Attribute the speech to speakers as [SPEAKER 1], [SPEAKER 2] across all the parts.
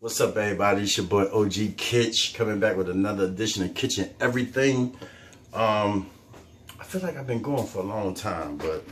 [SPEAKER 1] What's up, everybody? It's your boy OG Kitch coming back with another edition of Kitchen Everything. I feel like I've been going for a long time, but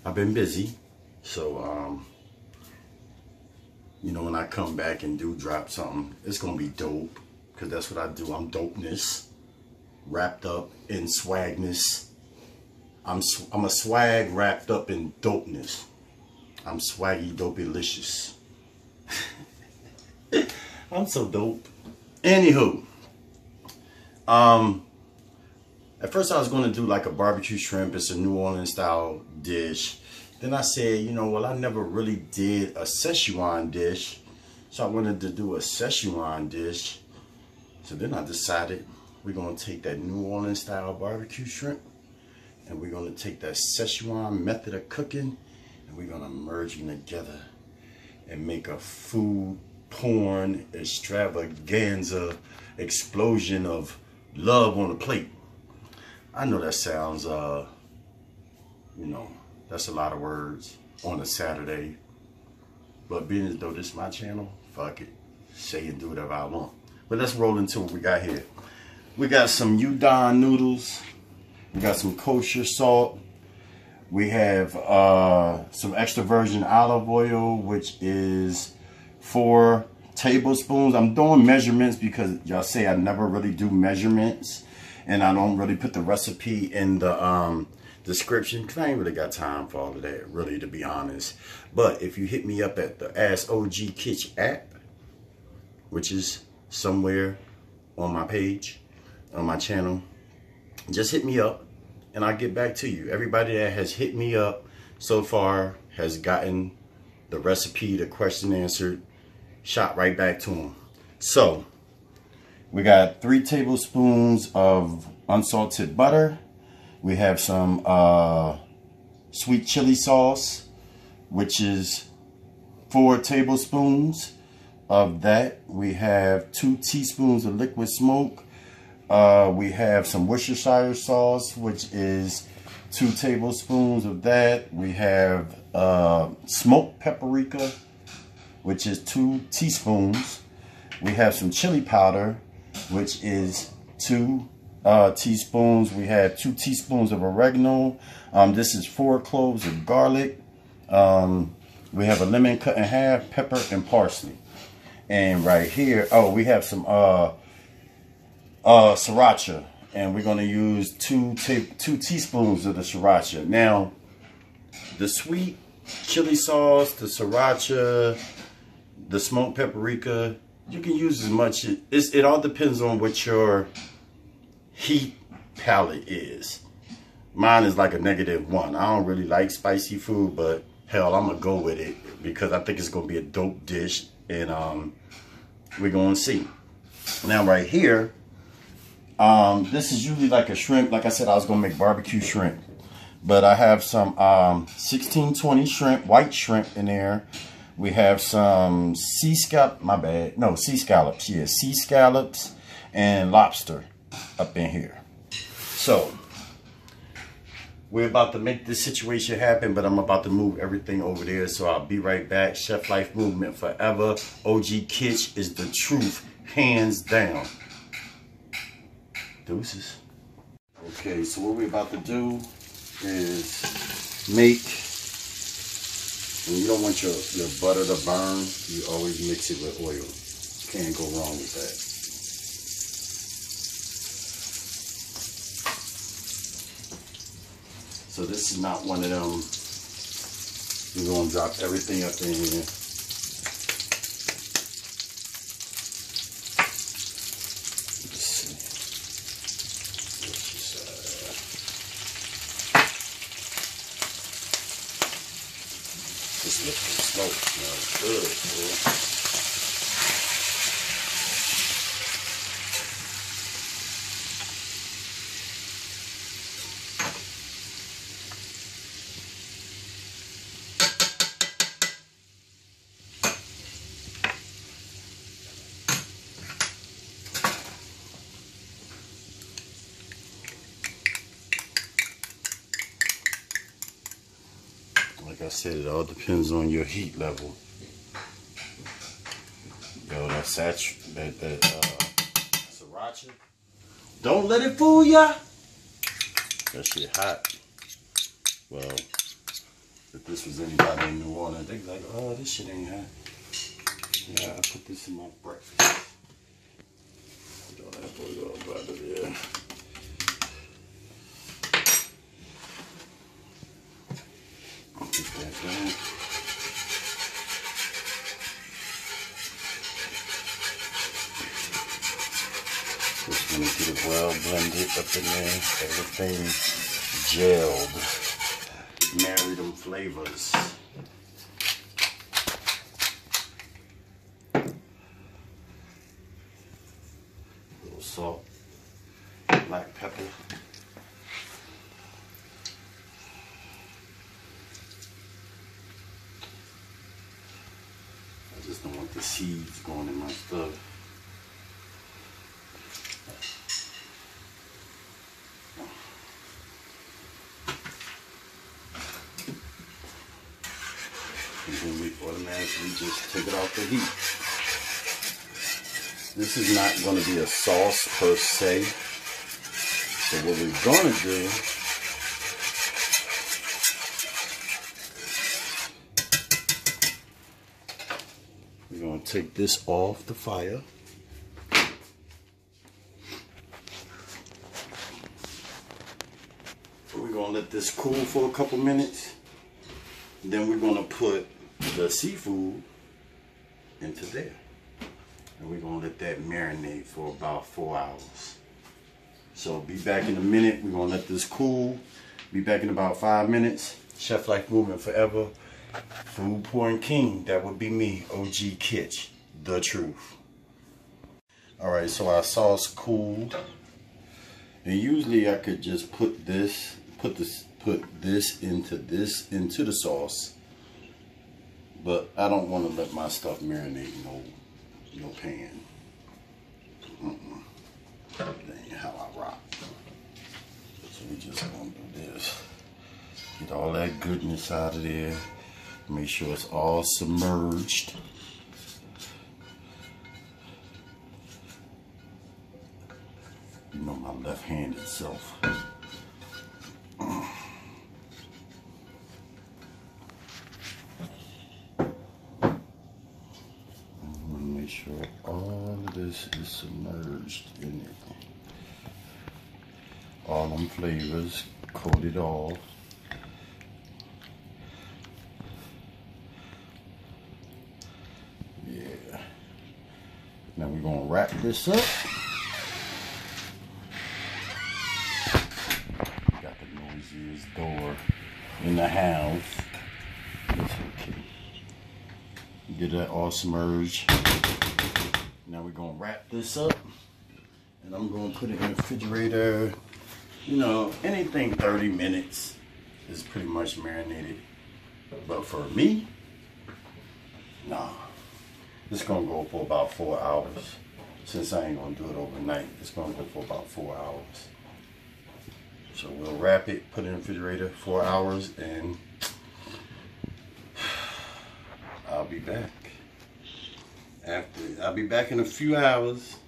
[SPEAKER 1] I've been busy. So, you know, when I come back and do drop something, it's gonna be dope, because that's what I do. I'm dopeness, wrapped up in swagness. I'm a swag wrapped up in dopeness. I'm swaggy, dopey-licious. I'm so dope. Anywho, at first I was going to do like a barbecue shrimp. It's a New Orleans style dish. Then I said, you know, well, I never really did a Szechuan dish, so I wanted to do a Szechuan dish. So then I decided we're going to take that New Orleans style barbecue shrimp, and we're going to take that Szechuan method of cooking, and we're going to merge them together and make a food porn extravaganza explosion of love on the plate. I know that sounds, you know, that's a lot of words on a Saturday, but being as though this is my channel, fuck it, say and do whatever I want. But let's roll into what we got here. We got some udon noodles, we got some kosher salt, we have some extra virgin olive oil, which is 4 tablespoons. I'm doing measurements because y'all say I never really do measurements, and I don't really put the recipe in the description because I ain't really got time for all of that, really, to be honest. But if you hit me up at the Ask OG Kitch app, which is somewhere on my page, on my channel, just hit me up and I'll get back to you. Everybody that has hit me up so far has gotten the recipe, the question answered, shot right back to them. So we got 3 tablespoons of unsalted butter. We have some sweet chili sauce, which is 4 tablespoons of that. We have 2 teaspoons of liquid smoke. We have some Worcestershire sauce, which is 2 tablespoons of that. We have smoked paprika, which is 2 teaspoons. We have some chili powder, which is 2 teaspoons. We have 2 teaspoons of oregano. This is 4 cloves of garlic. We have a lemon cut in half, pepper, and parsley. And right here, oh, we have some sriracha, and we're going to use 2 teaspoons of the sriracha. Now, the sweet chili sauce, the sriracha, the smoked paprika, you can use as much. It all depends on what your heat palate is. Mine is like a -1. I don't really like spicy food, but hell, I'm gonna go with it because I think it's gonna be a dope dish, and we're gonna see. Now right here, this is usually like a shrimp. Like I said, I was gonna make barbecue shrimp, but I have some 1620 shrimp, white shrimp in there. We have some sea scallops, yeah, sea scallops and lobster up in here. So we're about to make this situation happen, but I'm about to move everything over there, so I'll be right back. Chef Life Movement forever. OG Kitch is the truth, hands down. Deuces. Okay, so what we're about to do is make, and you don't want your butter to burn, you always mix it with oil. Can't go wrong with that. So this is not one of them, we're gonna drop everything up in here. This looking smoke smells good, boy. Like I said, it all depends on your heat level. Yo, that sriracha. Don't let it fool ya. That shit hot. Well, if this was anybody in New Orleans, they'd be like, oh, this shit ain't hot. Yeah, I put this in my breakfast. Throw that boy up out of there. Get that down. Just gonna get it well blended up in there. Everything gelled. Marry them flavors. A little salt, black pepper. I just don't want the seeds going in my stuff. And then we automatically just take it off the heat. This is not going to be a sauce per se. So what we're going to do, we're going to take this off the fire. We're going to let this cool for a couple minutes. Then we're going to put the seafood into there. And we're going to let that marinate for about 4 hours. So be back in a minute. We're going to let this cool. Be back in about 5 minutes. Chef Life Movement Forever. Food Porn King. That would be me, OG Kitch. The truth. Alright, so our sauce cooled. And usually I could just put this into the sauce, but I don't want to let my stuff marinate in no pan. That ain't how I rock. So we just gonna do this. Get all that goodness out of there. Make sure it's all submerged. You know my left-handed self. Make sure all of this is submerged in it. All them flavors coated off. Yeah. Now we're gonna wrap this up. Got the noisiest door in the house. It's okay. Get that all submerged. Now we're gonna wrap this up, and I'm gonna put it in the refrigerator. You know, anything 30 minutes is pretty much marinated. But for me, nah. It's gonna go for about 4 hours. Since I ain't gonna do it overnight, it's gonna go for about 4 hours. So we'll wrap it, put it in the refrigerator 4 hours, and I'll be back. I'll be back in a few hours.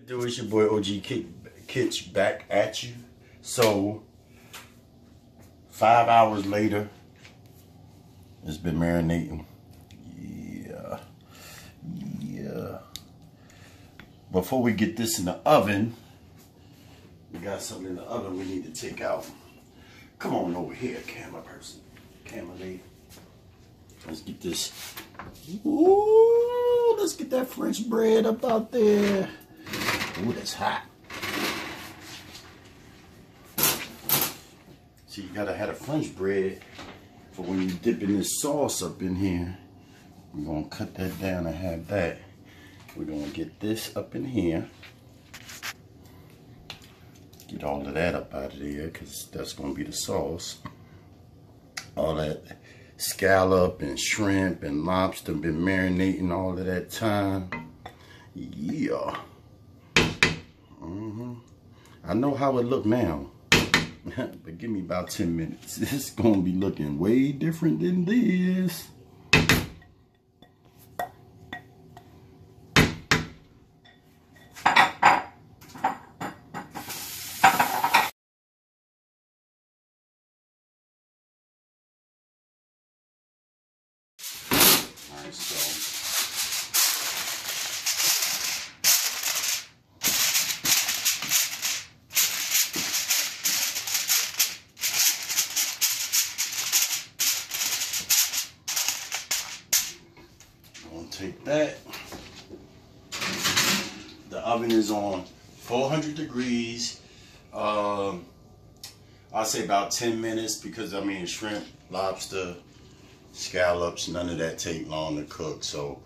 [SPEAKER 1] Do it's your boy OG Kitch back at you. So 5 hours later, it's been marinating. Yeah. Before we get this in the oven, we got something in the oven we need to take out. Come on over here, camera person, camera lady. Let's get this. Ooh, let's get that French bread up out there. Ooh, that's hot. See, you gotta have a French bread for when you dip in this sauce up in here. We're gonna cut that down and have that. We're gonna get this up in here. Get all of that up out of there because that's going to be the sauce. All that scallop and shrimp and lobster been marinating all of that time. Yeah. I know how it look now. But give me about 10 minutes. It's going to be looking way different than this. Alright, so take that. The oven is on 400 degrees. I'll say about 10 minutes because I mean shrimp, lobster, scallops, none of that take long to cook. So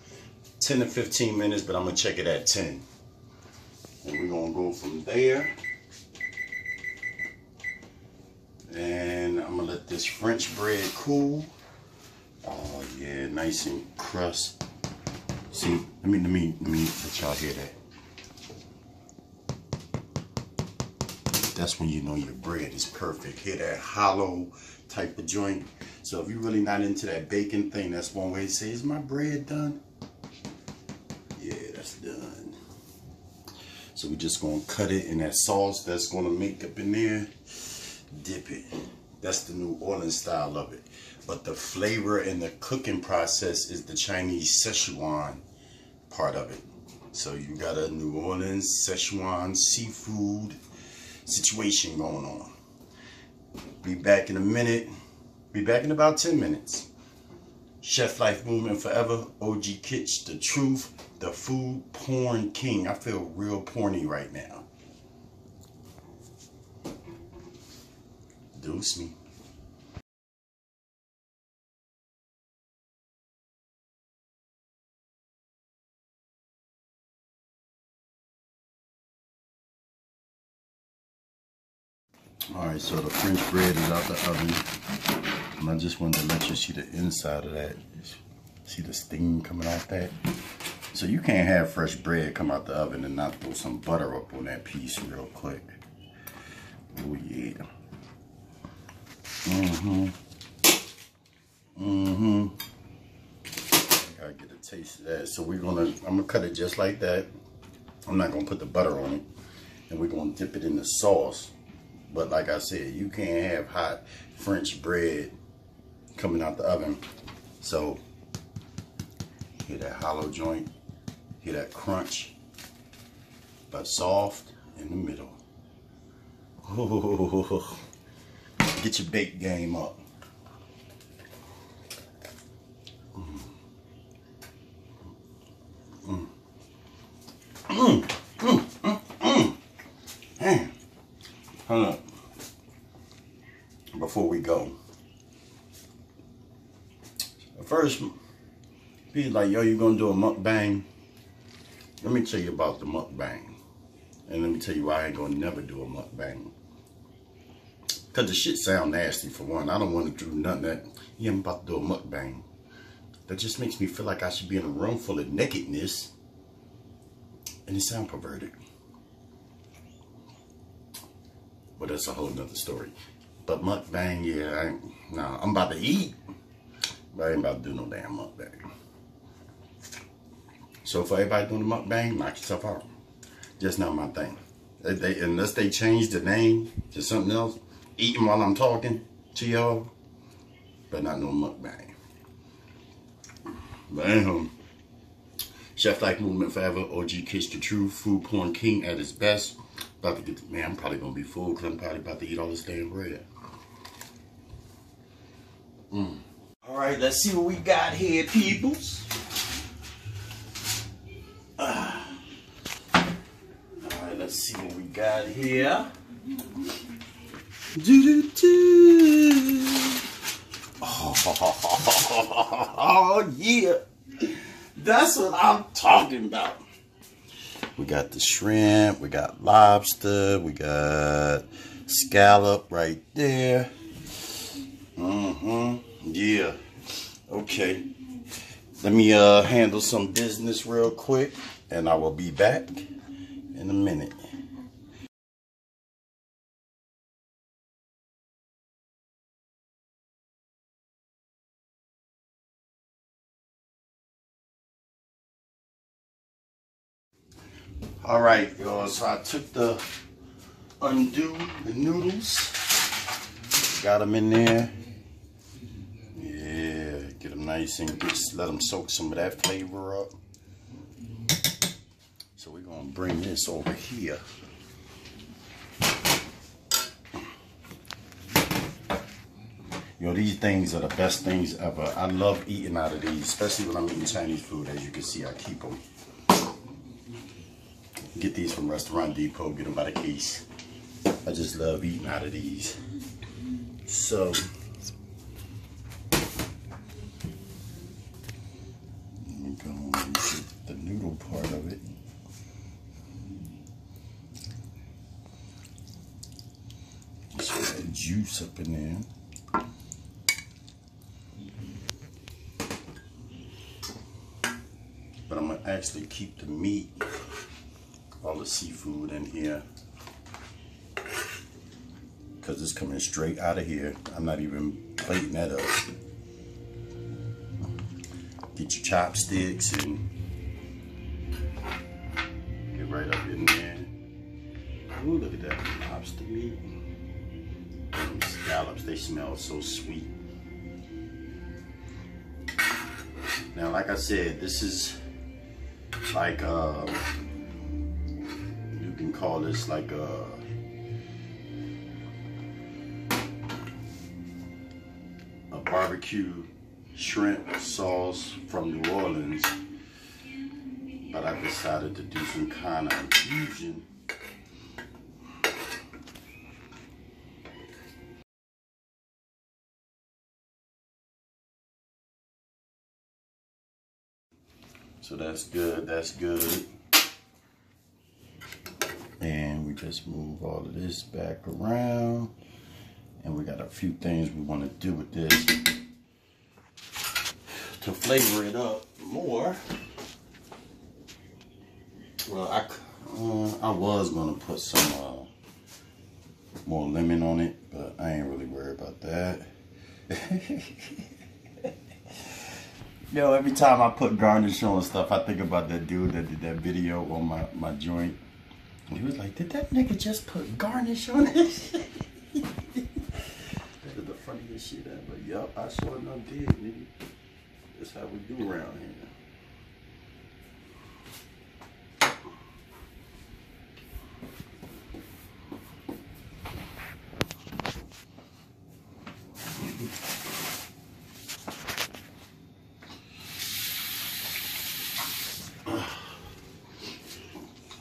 [SPEAKER 1] 10 to 15 minutes, but I'm gonna check it at 10. And we're gonna go from there. And I'm gonna let this French bread cool. Oh yeah, nice and crust. See, let me let y'all hear that. That's when you know your bread is perfect. Hear that hollow type of joint. So if you're really not into that bacon thing, that's one way to say, is my bread done? Yeah, that's done. So we're just gonna cut it in that sauce that's gonna make up in there. Dip it. That's the New Orleans style of it. But the flavor and the cooking process is the Chinese Szechuan part of it. So you got a New Orleans Szechuan seafood situation going on. Be back in a minute. Be back in about 10 minutes. Chef Life Movement Forever, OG Kitch, the truth, the food porn king. I feel real porny right now. Deuce me. Alright, so the French bread is out the oven. And I just wanted to let you see the inside of that. See the steam coming out that? So you can't have fresh bread come out the oven and not throw some butter up on that piece real quick. Oh yeah. Gotta get a taste of that. So I'm gonna cut it just like that. I'm not gonna put the butter on it. And we're gonna dip it in the sauce. But like I said, you can't have hot French bread coming out the oven. So, hear that hollow joint, hear that crunch, but soft in the middle. Oh, get your bake game up. Man, hold up. Before we go, first, be like, yo, you gonna do a mukbang? Let me tell you about the mukbang, and let me tell you why I ain't gonna never do a mukbang. Cause the shit sound nasty for one. I don't want to do nothing that, yeah, I'm about to do a mukbang. That just makes me feel like I should be in a room full of nakedness, and it sound perverted. But that's a whole nother story. But mukbang, yeah, I'm about to eat, but I ain't about to do no damn mukbang. So for everybody doing the mukbang, knock yourself out. Just not my thing. Unless they change the name to something else, eating while I'm talking to y'all, but not no mukbang. But anyhow, Chef Life Movement Forever, OG Kitch, the true food porn king at his best. About to get, man, I'm probably gonna be full because I'm probably about to eat all this damn bread. All right, let's see what we got here, peoples. All right, let's see what we got here. Oh yeah, that's what I'm talking about. We got the shrimp, we got lobster, we got scallop right there. Yeah. Okay. Let me handle some business real quick, and I will be back in a minute. All right, y'all. So I took the noodles, got them in there. Yeah, get them nice and just let them soak some of that flavor up. So we're gonna bring this over here. You know, these things are the best things ever. I love eating out of these, especially when I'm eating Chinese food. As you can see, I keep them. Get these from Restaurant Depot, get them by the case. I just love eating out of these. So, let me go and get the noodle part of it. Just put that juice up in there. But I'm gonna actually keep the meat, all the seafood in here, because it's coming straight out of here. I'm not even plating that up. Get your chopsticks and get right up in there. Ooh, look at that lobster meat. Them scallops, they smell so sweet. Now, like I said, this is like you can call this like a barbecue shrimp sauce from New Orleans, but I decided to do some kind of infusion. So that's good, that's good. And we just move all of this back around. And we got a few things we want to do with this to flavor it up more. Well, I was going to put some more lemon on it, but I ain't really worried about that. Yo, every time I put garnish on stuff, I think about that dude that did that video on my joint. He was like, did that nigga just put garnish on it? That is the funniest shit ever. Yup, I sure enough did, nigga. That's how we do around here.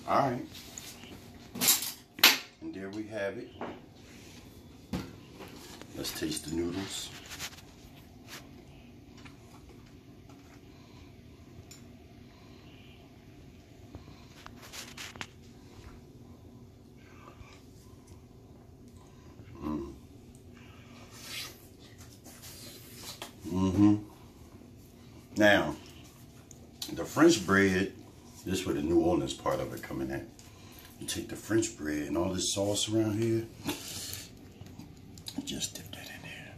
[SPEAKER 1] All right, and there we have it. Let's taste the noodles. Now, the French bread, this is where the New Orleans part of it coming at. You take the French bread and all this sauce around here, just dip that in there.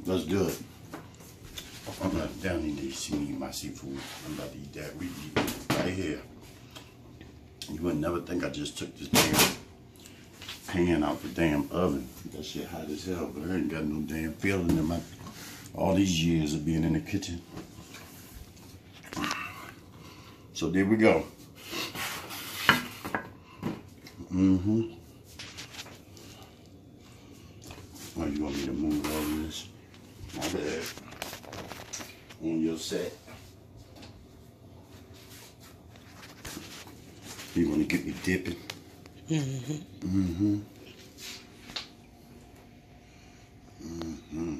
[SPEAKER 1] That's good. I'm not down in there. See me eat my seafood. I'm about to eat that. We eat right here. You would never think I just took this damn pan out the damn oven. That shit hot as hell, but I ain't got no damn feeling in my all these years of being in the kitchen. So there we go. Oh, you want me to move all of this? My bad. On your set. You want to get me dipping? Mm-hmm. Mm-hmm. Mm-hmm.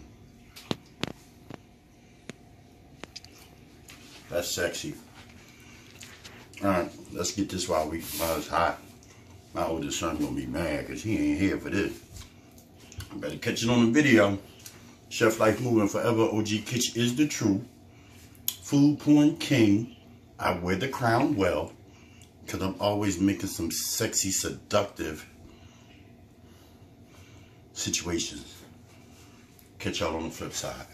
[SPEAKER 1] That's sexy. Alright, let's get this while it's hot. My oldest son gonna be mad because he ain't here for this. I better catch it on the video. Chef Life Moving Forever. OG Kitchen is the truth. Food Porn King. I wear the crown well because I'm always making some sexy, seductive situations. Catch y'all on the flip side.